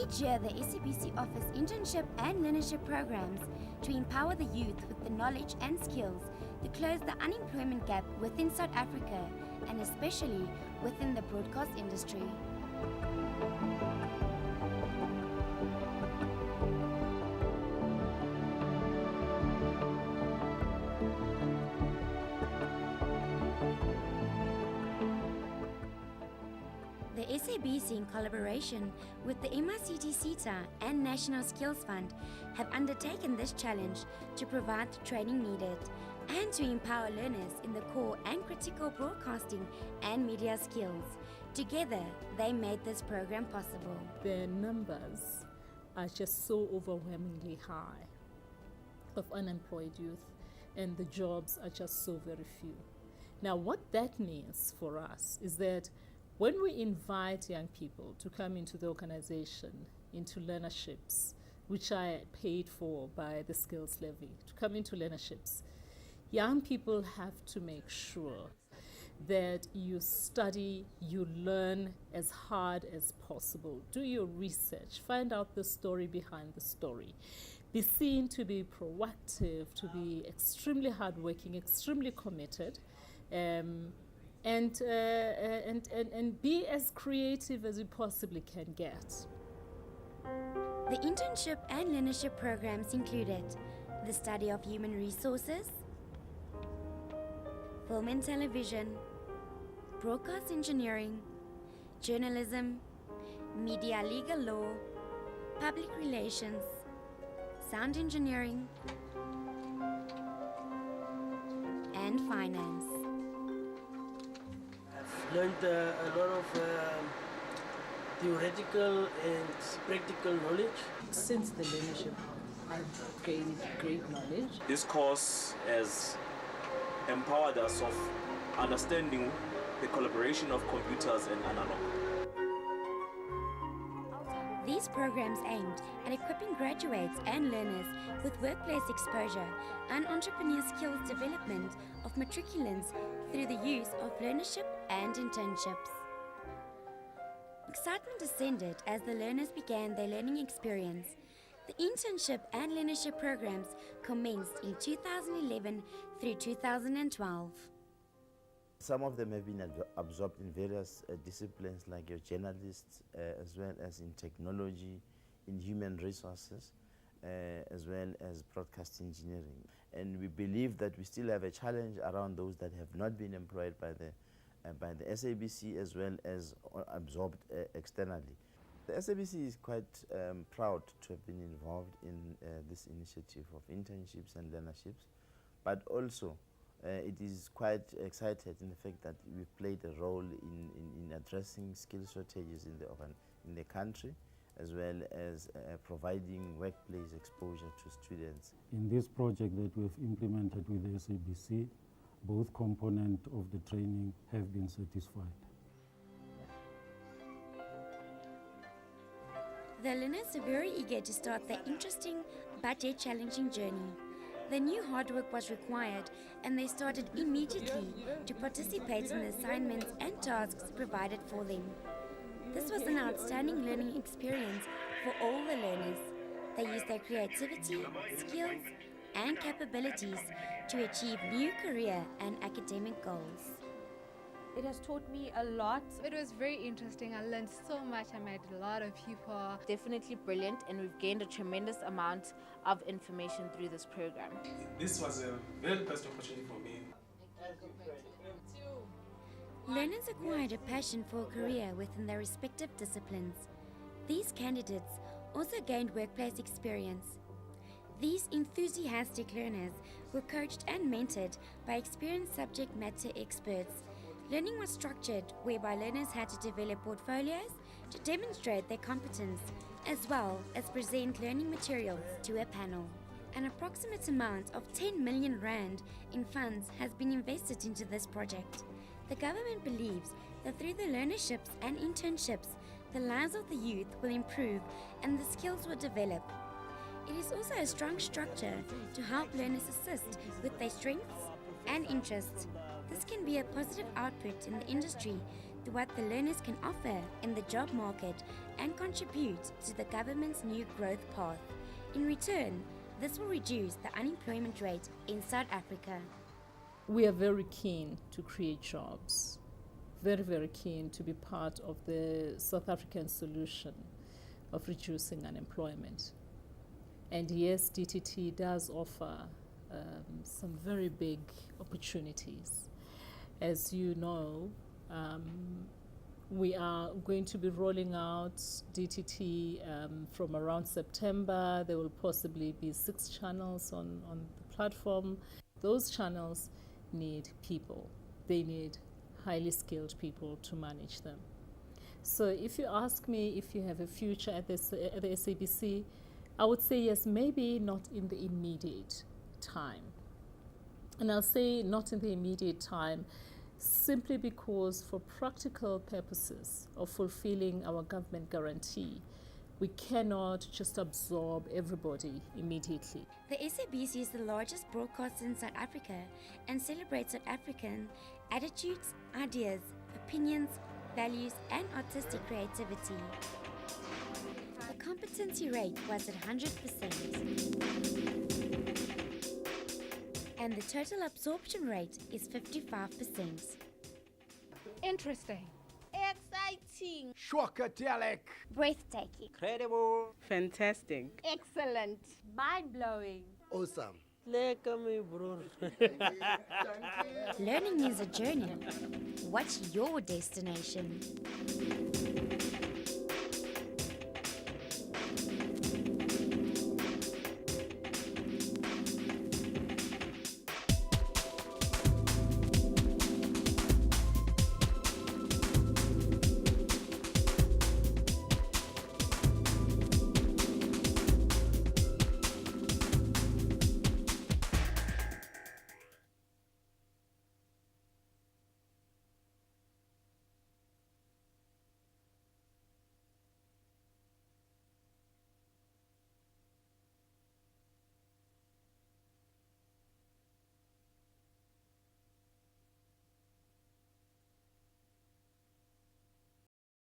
Each year, the SABC offers internship and learnership programs to empower the youth with the knowledge and skills to close the unemployment gap within South Africa and especially within the broadcast industry. The SABC, in collaboration with the MICT CETA and National Skills Fund, have undertaken this challenge to provide the training needed and to empower learners in the core and critical broadcasting and media skills. Together, they made this program possible. The numbers are just so overwhelmingly high of unemployed youth, and the jobs are just so very few. Now, what that means for us is that when we invite young people to come into the organization, into learnerships, which are paid for by the skills levy, to come into learnerships, young people have to make sure that you study, you learn as hard as possible. Do your research, find out the story behind the story. Be seen to be proactive, to be extremely hardworking, extremely committed, and be as creative as you possibly can get. The internship and learnership programs included the study of human resources, film and television, broadcast engineering, journalism, media legal law, public relations, sound engineering, and finance. Learned a lot of theoretical and practical knowledge. Since the learnership, I've gained great knowledge. This course has empowered us of understanding the collaboration of computers and analog. These programs aimed at equipping graduates and learners with workplace exposure and entrepreneur skills development of matriculants through the use of learnership and internships. Excitement descended as the learners began their learning experience. The internship and learnership programs commenced in 2011 through 2012. Some of them have been absorbed in various disciplines like your journalists, as well as in technology, in human resources, as well as broadcast engineering. And we believe that we still have a challenge around those that have not been employed by the SABC as well as absorbed externally. The SABC is quite proud to have been involved in this initiative of internships and learnerships, but also it is quite excited in the fact that we've played a role in addressing skill shortages in the country, as well as providing workplace exposure to students. In this project that we've implemented with the SABC, both components of the training have been satisfied. The learners are very eager to start their interesting but yet challenging journey. They knew hard work was required and they started immediately to participate in the assignments and tasks provided for them. This was an outstanding learning experience for all the learners. They used their creativity, skills, and capabilities to achieve new career and academic goals. It has taught me a lot. It was very interesting. I learned so much. I met a lot of people. Definitely brilliant, and we've gained a tremendous amount of information through this program. This was a very best opportunity for me. Learners acquired a passion for a career within their respective disciplines. These candidates also gained workplace experience. These enthusiastic learners were coached and mentored by experienced subject matter experts. Learning was structured whereby learners had to develop portfolios to demonstrate their competence, as well as present learning materials to a panel. An approximate amount of 10 million rand in funds has been invested into this project. The government believes that through the learnerships and internships, the lives of the youth will improve and the skills will develop. It is also a strong structure to help learners assist with their strengths and interests. This can be a positive output in the industry what the learners can offer in the job market and contribute to the government's new growth path. In return, this will reduce the unemployment rate in South Africa. We are very keen to create jobs, very, very keen to be part of the South African solution of reducing unemployment. And yes, DTT does offer some very big opportunities. As you know, we are going to be rolling out DTT from around September. There will possibly be 6 channels on the platform. Those channels need people. They need highly skilled people to manage them. So if you ask me if you have a future at the SABC, I would say yes, maybe not in the immediate time. And I'll say not in the immediate time simply because for practical purposes of fulfilling our government guarantee, we cannot just absorb everybody immediately. The SABC is the largest broadcaster in South Africa and celebrates South African attitudes, ideas, opinions, values, and artistic creativity. The competency rate was at 100%. And the total absorption rate is 55%. Interesting. Exciting. Shockadelic. Breathtaking. Incredible. Fantastic. Excellent. Mind-blowing. Awesome. Learning is a journey. What's your destination?